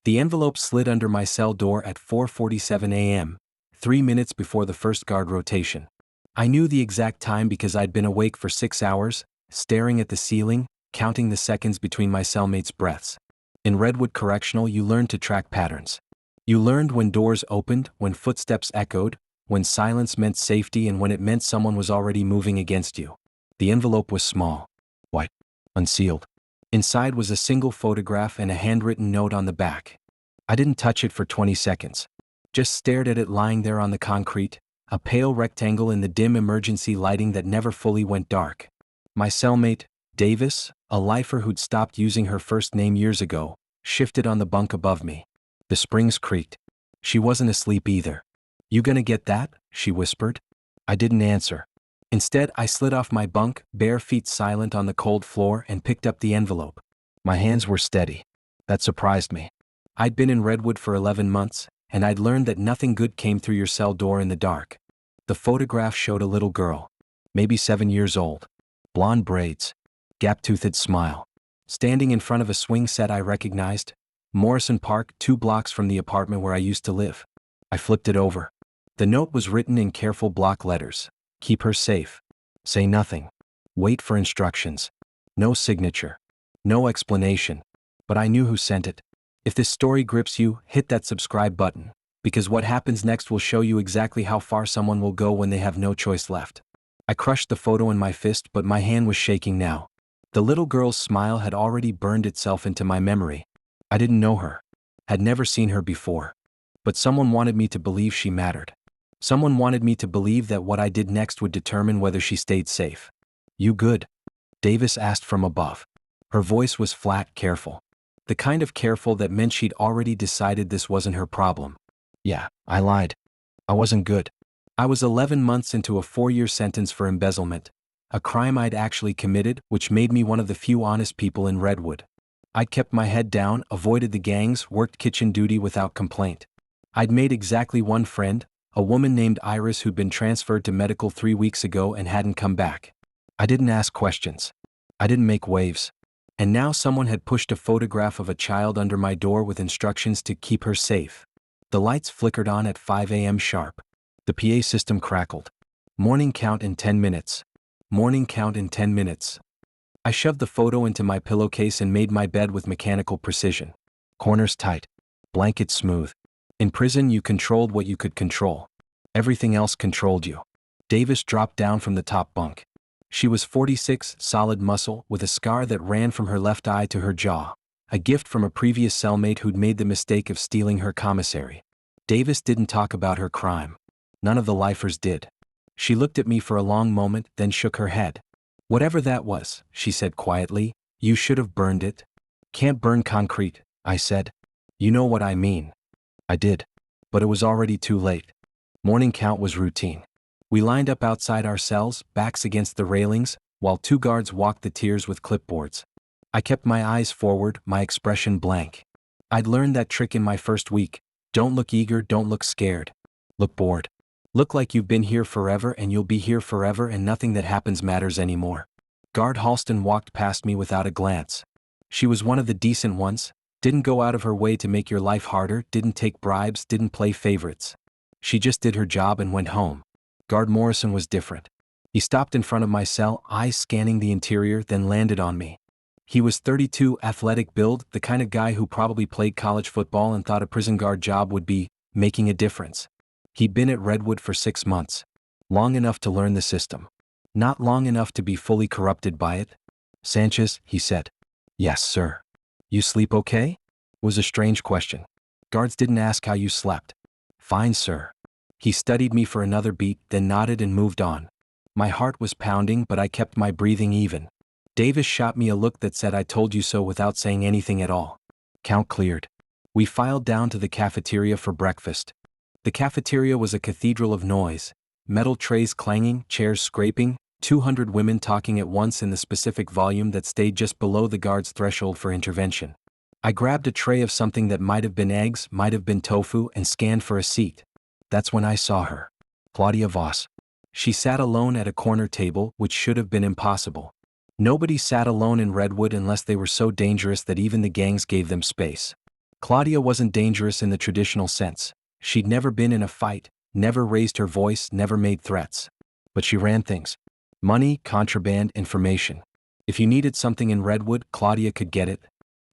The envelope slid under my cell door at 4:47 a.m., 3 minutes before the first guard rotation. I knew the exact time because I'd been awake for 6 hours, staring at the ceiling, counting the seconds between my cellmates' breaths. In Redwood Correctional, you learned to track patterns. You learned when doors opened, when footsteps echoed, when silence meant safety, and when it meant someone was already moving against you. The envelope was small, white, unsealed. Inside was a single photograph and a handwritten note on the back. I didn't touch it for 20 seconds. Just stared at it lying there on the concrete, a pale rectangle in the dim emergency lighting that never fully went dark. My cellmate, Davis, a lifer who'd stopped using her first name years ago, shifted on the bunk above me. The springs creaked. She wasn't asleep either. "You gonna get that?" she whispered. I didn't answer. Instead, I slid off my bunk, bare feet silent on the cold floor, and picked up the envelope. My hands were steady. That surprised me. I'd been in Redwood for 11 months, and I'd learned that nothing good came through your cell door in the dark. The photograph showed a little girl, maybe 7 years old. Blonde braids. Gap-toothed smile. Standing in front of a swing set I recognized. Morrison Park, 2 blocks from the apartment where I used to live. I flipped it over. The note was written in careful block letters. Keep her safe. Say nothing. Wait for instructions. No signature. No explanation. But I knew who sent it. If this story grips you, hit that subscribe button, because what happens next will show you exactly how far someone will go when they have no choice left. I crushed the photo in my fist, but my hand was shaking now. The little girl's smile had already burned itself into my memory. I didn't know her. Had never seen her before. But someone wanted me to believe she mattered. Someone wanted me to believe that what I did next would determine whether she stayed safe. "You good?" Davis asked from above. Her voice was flat, careful. The kind of careful that meant she'd already decided this wasn't her problem. Yeah, I lied. I wasn't good. I was 11 months into a 4-year sentence for embezzlement, a crime I'd actually committed, which made me one of the few honest people in Redwood. I'd kept my head down, avoided the gangs, worked kitchen duty without complaint. I'd made exactly one friend, a woman named Iris who'd been transferred to medical 3 weeks ago and hadn't come back. I didn't ask questions. I didn't make waves. And now someone had pushed a photograph of a child under my door with instructions to keep her safe. The lights flickered on at 5 a.m. sharp. The PA system crackled. Morning count in 10 minutes. Morning count in 10 minutes. I shoved the photo into my pillowcase and made my bed with mechanical precision. Corners tight. Blanket smooth. In prison, you controlled what you could control. Everything else controlled you. Davis dropped down from the top bunk. She was 46, solid muscle, with a scar that ran from her left eye to her jaw. A gift from a previous cellmate who'd made the mistake of stealing her commissary. Davis didn't talk about her crime. None of the lifers did. She looked at me for a long moment, then shook her head. "Whatever that was," she said quietly, "you should have burned it." "Can't burn concrete," I said. "You know what I mean." I did. But it was already too late. Morning count was routine. We lined up outside our cells, backs against the railings, while 2 guards walked the tiers with clipboards. I kept my eyes forward, my expression blank. I'd learned that trick in my first week. Don't look eager, don't look scared. Look bored. Look like you've been here forever and you'll be here forever and nothing that happens matters anymore. Guard Halston walked past me without a glance. She was one of the decent ones, didn't go out of her way to make your life harder, didn't take bribes, didn't play favorites. She just did her job and went home. Guard Morrison was different. He stopped in front of my cell, eyes scanning the interior, then landed on me. He was 32, athletic build, the kind of guy who probably played college football and thought a prison guard job would be making a difference. He'd been at Redwood for 6 months. Long enough to learn the system. Not long enough to be fully corrupted by it. "Sanchez," he said. "Yes, sir." "You sleep okay?" Was a strange question. Guards didn't ask how you slept. "Fine, sir." He studied me for another beat, then nodded and moved on. My heart was pounding, but I kept my breathing even. Davis shot me a look that said I told you so without saying anything at all. Count cleared. We filed down to the cafeteria for breakfast. The cafeteria was a cathedral of noise. Metal trays clanging, chairs scraping, 200 women talking at once in the specific volume that stayed just below the guard's threshold for intervention. I grabbed a tray of something that might have been eggs, might have been tofu, and scanned for a seat. That's when I saw her. Claudia Voss. She sat alone at a corner table, which should have been impossible. Nobody sat alone in Redwood unless they were so dangerous that even the gangs gave them space. Claudia wasn't dangerous in the traditional sense. She'd never been in a fight, never raised her voice, never made threats. But she ran things. Money, contraband, information. If you needed something in Redwood, Claudia could get it.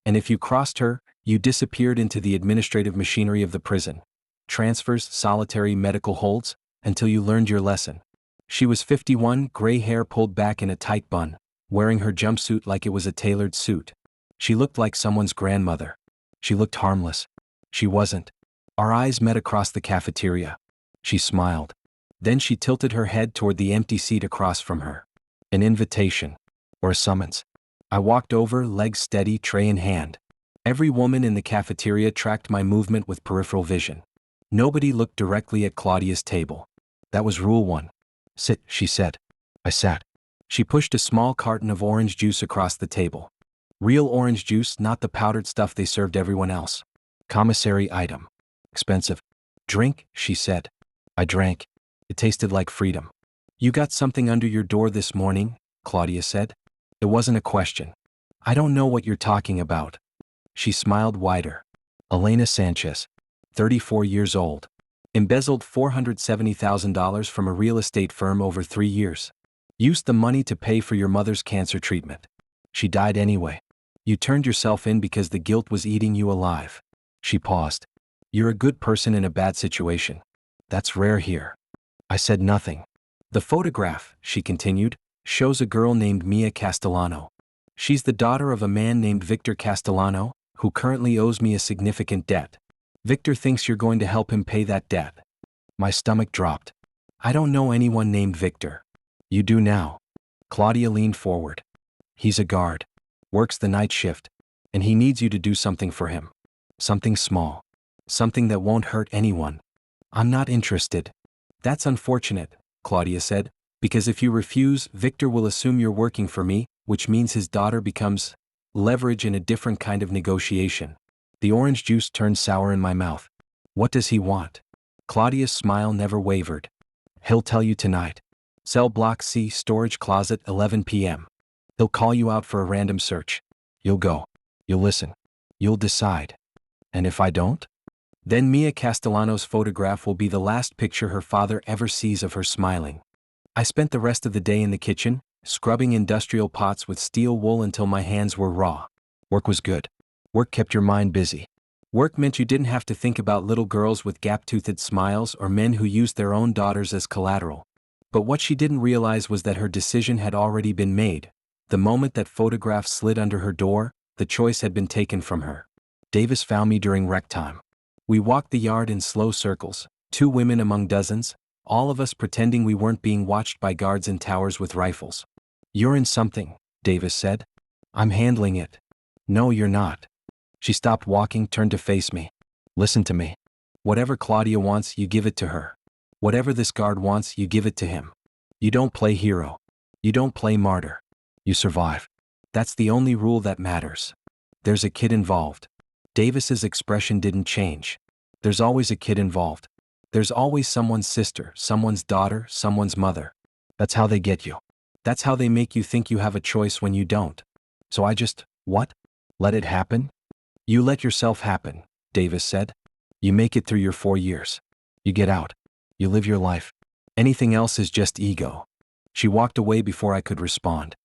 And if you crossed her, you disappeared into the administrative machinery of the prison. Transfers, solitary medical holds, until you learned your lesson. She was 51, gray hair pulled back in a tight bun, wearing her jumpsuit like it was a tailored suit. She looked like someone's grandmother. She looked harmless. She wasn't. Our eyes met across the cafeteria. She smiled. Then she tilted her head toward the empty seat across from her. An invitation. Or a summons. I walked over, legs steady, tray in hand. Every woman in the cafeteria tracked my movement with peripheral vision. Nobody looked directly at Claudia's table. That was rule 1. Sit, she said. I sat. She pushed a small carton of orange juice across the table. Real orange juice, not the powdered stuff they served everyone else. Commissary item. Expensive. Drink, she said. I drank. It tasted like freedom. You got something under your door this morning, Claudia said. It wasn't a question. I don't know what you're talking about. She smiled wider. Elena Sanchez, 34 years old. Embezzled $470,000 from a real estate firm over 3 years. Used the money to pay for your mother's cancer treatment. She died anyway. You turned yourself in because the guilt was eating you alive. She paused. You're a good person in a bad situation. That's rare here. I said nothing. The photograph, she continued, shows a girl named Mia Castellano. She's the daughter of a man named Victor Castellano, who currently owes me a significant debt. Victor thinks you're going to help him pay that debt. My stomach dropped. I don't know anyone named Victor. You do now. Claudia leaned forward. He's a guard. Works the night shift. And he needs you to do something for him. Something small. Something that won't hurt anyone. I'm not interested. That's unfortunate, Claudia said, because if you refuse, Victor will assume you're working for me, which means his daughter becomes leverage in a different kind of negotiation. The orange juice turned sour in my mouth. What does he want? Claudia's smile never wavered. He'll tell you tonight. Cell block C, storage closet, 11 p.m. He'll call you out for a random search. You'll go. You'll listen. You'll decide. And if I don't? Then Mia Castellano's photograph will be the last picture her father ever sees of her smiling. I spent the rest of the day in the kitchen, scrubbing industrial pots with steel wool until my hands were raw. Work was good. Work kept your mind busy. Work meant you didn't have to think about little girls with gap-toothed smiles or men who used their own daughters as collateral. But what she didn't realize was that her decision had already been made. The moment that photograph slid under her door, the choice had been taken from her. Davis found me during rec time. We walked the yard in slow circles, 2 women among dozens, all of us pretending we weren't being watched by guards in towers with rifles. You're in something, Davis said. I'm handling it. No, you're not. She stopped walking, turned to face me. Listen to me. Whatever Claudia wants, you give it to her. Whatever this guard wants, you give it to him. You don't play hero. You don't play martyr. You survive. That's the only rule that matters. There's a kid involved. Davis's expression didn't change. There's always a kid involved. There's always someone's sister, someone's daughter, someone's mother. That's how they get you. That's how they make you think you have a choice when you don't. So I just, what? Let it happen? You let yourself happen, Davis said. You make it through your 4 years. You get out. You live your life. Anything else is just ego. She walked away before I could respond.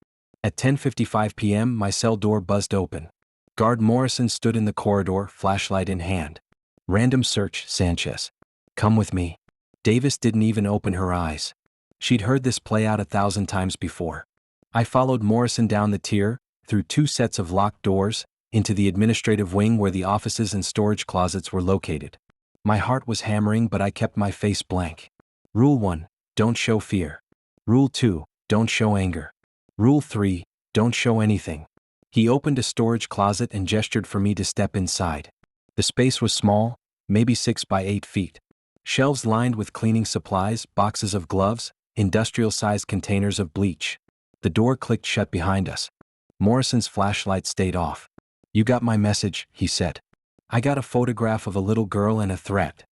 At 10:55 p.m., my cell door buzzed open. Guard Morrison stood in the corridor, flashlight in hand. Random search, Sanchez. Come with me. Davis didn't even open her eyes. She'd heard this play out 1,000 times before. I followed Morrison down the tier, through 2 sets of locked doors, into the administrative wing where the offices and storage closets were located. My heart was hammering, but I kept my face blank. Rule 1, don't show fear. Rule 2, don't show anger. Rule 3, don't show anything. He opened a storage closet and gestured for me to step inside. The space was small, maybe 6 by 8 feet. Shelves lined with cleaning supplies, boxes of gloves, industrial-sized containers of bleach. The door clicked shut behind us. Morrison's flashlight stayed off. You got my message, he said. I got a photograph of a little girl and a threat.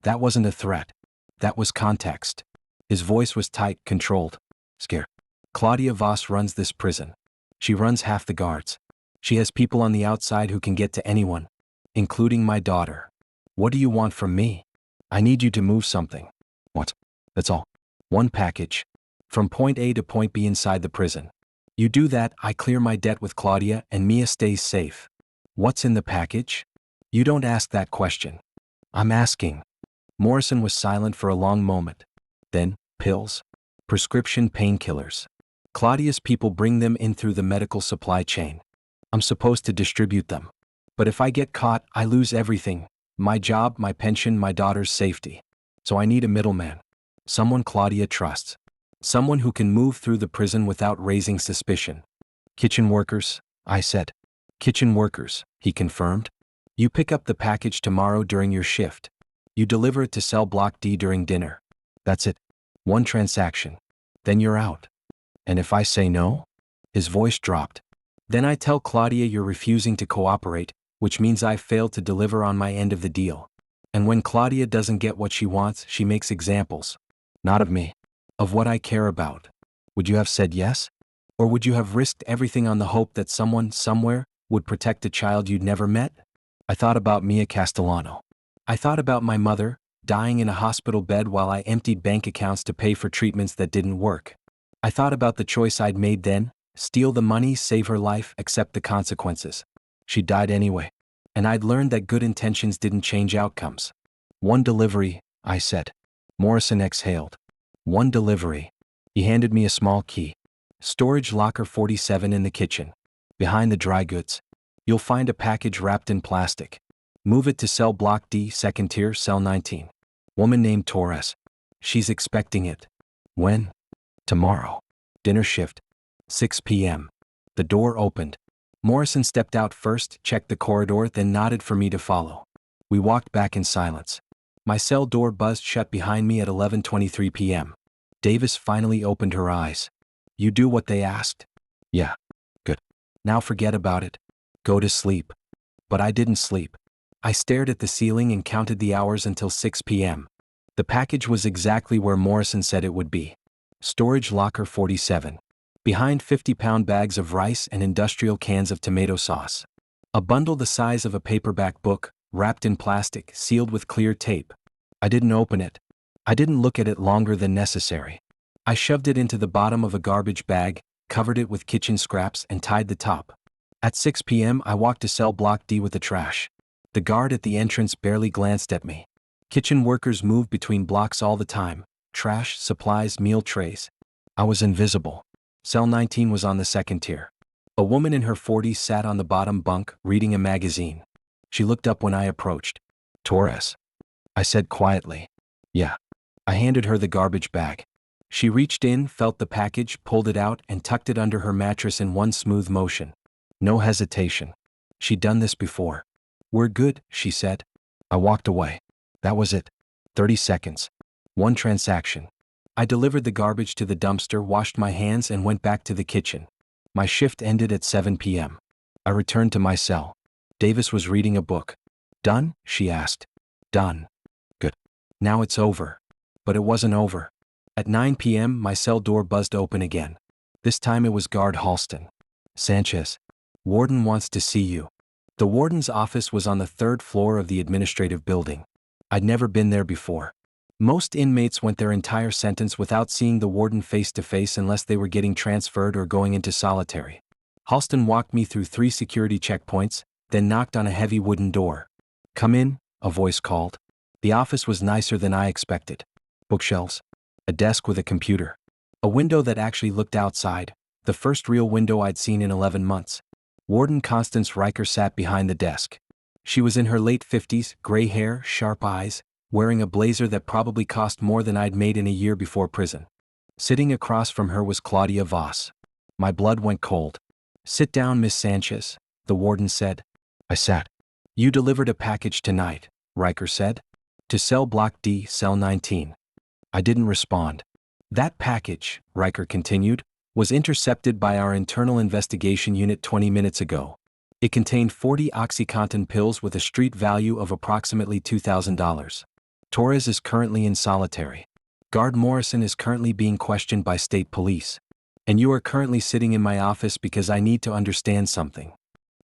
That wasn't a threat. That was context. His voice was tight, controlled. Scared. Claudia Voss runs this prison. She runs half the guards. She has people on the outside who can get to anyone. including my daughter. What do you want from me? I need you to move something. What? That's all. One package. From point A to point B inside the prison. You do that, I clear my debt with Claudia and Mia stays safe. What's in the package? You don't ask that question. I'm asking. Morrison was silent for a long moment. Then, pills. Prescription painkillers. Claudia's people bring them in through the medical supply chain. I'm supposed to distribute them. But if I get caught, I lose everything. My job, my pension, my daughter's safety. So I need a middleman. Someone Claudia trusts. Someone who can move through the prison without raising suspicion. Kitchen workers, I said. Kitchen workers, he confirmed. You pick up the package tomorrow during your shift. You deliver it to cell block D during dinner. That's it. One transaction. Then you're out. And if I say no? His voice dropped. Then I tell Claudia you're refusing to cooperate, which means I failed to deliver on my end of the deal. And when Claudia doesn't get what she wants, she makes examples. Not of me. Of what I care about. Would you have said yes? Or would you have risked everything on the hope that someone, somewhere, would protect a child you'd never met? I thought about Mia Castellano. I thought about my mother, dying in a hospital bed while I emptied bank accounts to pay for treatments that didn't work. I thought about the choice I'd made then, steal the money, save her life, accept the consequences. She died anyway. And I'd learned that good intentions didn't change outcomes. One delivery, I said. Morrison exhaled. One delivery. He handed me a small key. Storage locker 47 in the kitchen. Behind the dry goods. You'll find a package wrapped in plastic. Move it to cell block D, second tier, cell 19. Woman named Torres. She's expecting it. When? Tomorrow. Dinner shift. 6 p.m. The door opened. Morrison stepped out first, checked the corridor, then nodded for me to follow. We walked back in silence. My cell door buzzed shut behind me at 11:23 p.m. Davis finally opened her eyes. You do what they asked? Yeah. Good. Now forget about it. Go to sleep. But I didn't sleep. I stared at the ceiling and counted the hours until 6 p.m. The package was exactly where Morrison said it would be. Storage locker 47. Behind 50-pound bags of rice and industrial cans of tomato sauce. A bundle the size of a paperback book, wrapped in plastic, sealed with clear tape. I didn't open it. I didn't look at it longer than necessary. I shoved it into the bottom of a garbage bag, covered it with kitchen scraps, and tied the top. At 6 p.m. I walked to cell block D with the trash. The guard at the entrance barely glanced at me. Kitchen workers moved between blocks all the time. Trash, supplies, meal trays. I was invisible. Cell 19 was on the second tier. A woman in her 40s sat on the bottom bunk, reading a magazine. She looked up when I approached. Torres. I said quietly. Yeah. I handed her the garbage bag. She reached in, felt the package, pulled it out, and tucked it under her mattress in one smooth motion. No hesitation. She'd done this before. We're good, she said. I walked away. That was it. 30 seconds. One transaction. I delivered the garbage to the dumpster, washed my hands, and went back to the kitchen. My shift ended at 7 p.m. I returned to my cell. Davis was reading a book. Done? She asked. Done. Good. Now it's over. But it wasn't over. At 9 p.m., my cell door buzzed open again. This time it was guard Halston. Sanchez. Warden wants to see you. The warden's office was on the third floor of the administrative building. I'd never been there before. Most inmates went their entire sentence without seeing the warden face to face unless they were getting transferred or going into solitary. Halston walked me through 3 security checkpoints, then knocked on a heavy wooden door. Come in, a voice called. The office was nicer than I expected. Bookshelves. A desk with a computer. A window that actually looked outside, the first real window I'd seen in 11 months. Warden Constance Riker sat behind the desk. She was in her late 50s, gray hair, sharp eyes, wearing a blazer that probably cost more than I'd made in a year before prison. Sitting across from her was Claudia Voss. My blood went cold. Sit down, Miss Sanchez, the warden said. I sat. You delivered a package tonight, Riker said. To cell block D, cell 19. I didn't respond. That package, Riker continued, was intercepted by our internal investigation unit 20 minutes ago. It contained 40 OxyContin pills with a street value of approximately $2,000. Torres is currently in solitary. Guard Morrison is currently being questioned by state police. And you are currently sitting in my office because I need to understand something.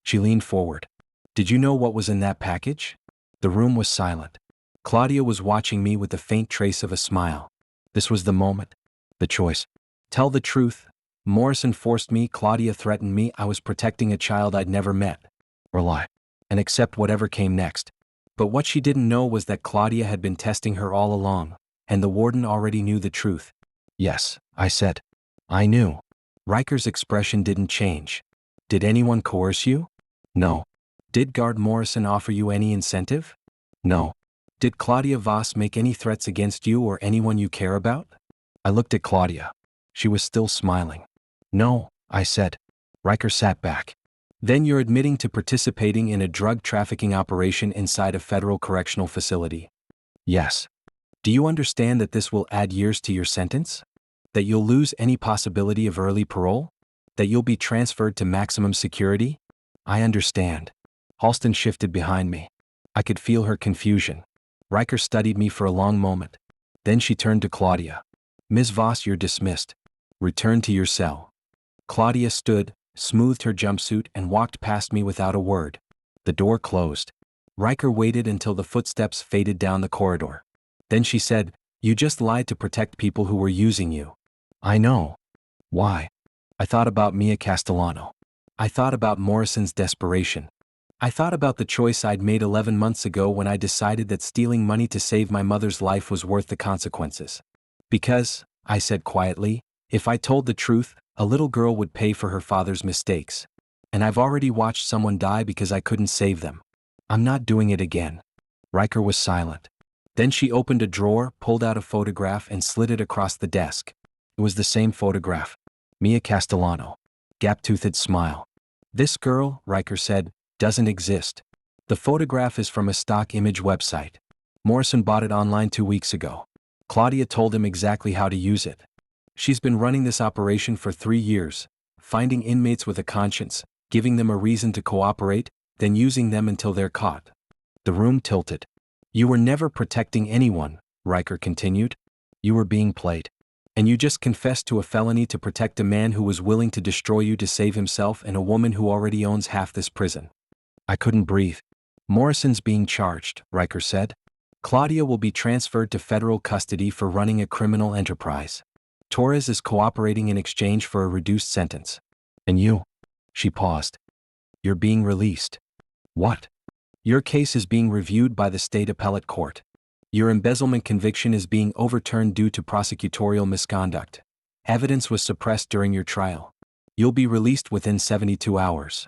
She leaned forward. Did you know what was in that package? The room was silent. Claudia was watching me with the faint trace of a smile. This was the moment. The choice. Tell the truth. Morrison forced me, Claudia threatened me, I was protecting a child I'd never met. Or lie. And accept whatever came next. But what she didn't know was that Claudia had been testing her all along, and the warden already knew the truth. Yes, I said. I knew. Riker's expression didn't change. Did anyone coerce you? No. Did Guard Morrison offer you any incentive? No. Did Claudia Voss make any threats against you or anyone you care about? I looked at Claudia. She was still smiling. No, I said. Riker sat back. Then you're admitting to participating in a drug trafficking operation inside a federal correctional facility? Yes. Do you understand that this will add years to your sentence? That you'll lose any possibility of early parole? That you'll be transferred to maximum security? I understand. Halston shifted behind me. I could feel her confusion. Riker studied me for a long moment. Then she turned to Claudia. Ms. Voss, you're dismissed. Return to your cell. Claudia stood, smoothed her jumpsuit, and walked past me without a word. The door closed. Riker waited until the footsteps faded down the corridor. Then she said, You just lied to protect people who were using you. I know. Why? I thought about Mia Castellano. I thought about Morrison's desperation. I thought about the choice I'd made 11 months ago when I decided that stealing money to save my mother's life was worth the consequences. Because, I said quietly, if I told the truth, a little girl would pay for her father's mistakes. And I've already watched someone die because I couldn't save them. I'm not doing it again. Riker was silent. Then she opened a drawer, pulled out a photograph, and slid it across the desk. It was the same photograph. Mia Castellano. Gap-toothed smile. This girl, Riker said, doesn't exist. The photograph is from a stock image website. Morrison bought it online 2 weeks ago. Claudia told him exactly how to use it. She's been running this operation for 3 years, finding inmates with a conscience, giving them a reason to cooperate, then using them until they're caught. The room tilted. You were never protecting anyone, Riker continued. You were being played. And you just confessed to a felony to protect a man who was willing to destroy you to save himself and a woman who already owns half this prison. I couldn't breathe. Morrison's being charged, Riker said. Claudia will be transferred to federal custody for running a criminal enterprise. Torres is cooperating in exchange for a reduced sentence. And you? She paused. You're being released. What? Your case is being reviewed by the state appellate court. Your embezzlement conviction is being overturned due to prosecutorial misconduct. Evidence was suppressed during your trial. You'll be released within 72 hours.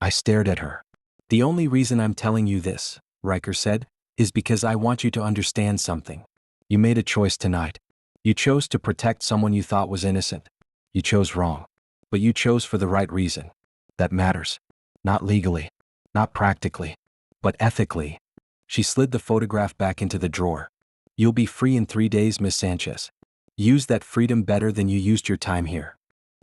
I stared at her. The only reason I'm telling you this, Riker said, is because I want you to understand something. You made a choice tonight. You chose to protect someone you thought was innocent. You chose wrong. But you chose for the right reason. That matters. Not legally. Not practically. But ethically. She slid the photograph back into the drawer. You'll be free in 3 days, Miss Sanchez. Use that freedom better than you used your time here.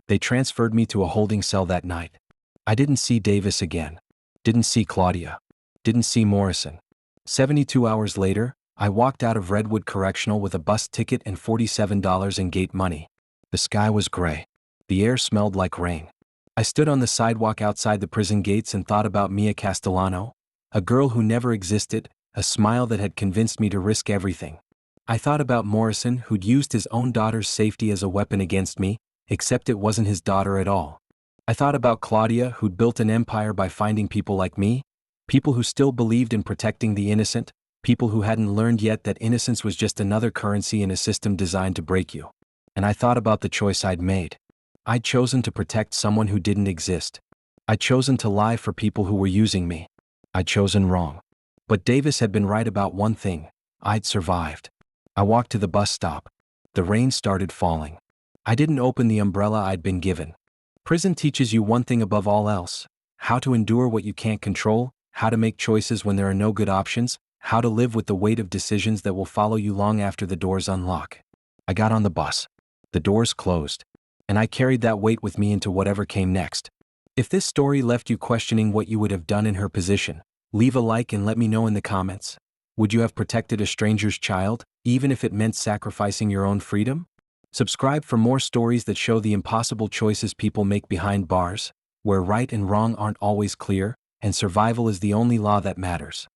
They transferred me to a holding cell that night. I didn't see Davis again. Didn't see Claudia. Didn't see Morrison. 72 hours later, I walked out of Redwood Correctional with a bus ticket and $47 in gate money. The sky was gray. The air smelled like rain. I stood on the sidewalk outside the prison gates and thought about Mia Castellano, a girl who never existed, a smile that had convinced me to risk everything. I thought about Morrison, who'd used his own daughter's safety as a weapon against me, except it wasn't his daughter at all. I thought about Claudia, who'd built an empire by finding people like me, people who still believed in protecting the innocent, people who hadn't learned yet that innocence was just another currency in a system designed to break you. And I thought about the choice I'd made. I'd chosen to protect someone who didn't exist. I'd chosen to lie for people who were using me. I'd chosen wrong. But Davis had been right about one thing. I'd survived. I walked to the bus stop. The rain started falling. I didn't open the umbrella I'd been given. Prison teaches you one thing above all else: how to endure what you can't control, how to make choices when there are no good options, how to live with the weight of decisions that will follow you long after the doors unlock. I got on the bus. The doors closed. And I carried that weight with me into whatever came next. If this story left you questioning what you would have done in her position, leave a like and let me know in the comments. Would you have protected a stranger's child, even if it meant sacrificing your own freedom? Subscribe for more stories that show the impossible choices people make behind bars, where right and wrong aren't always clear, and survival is the only law that matters.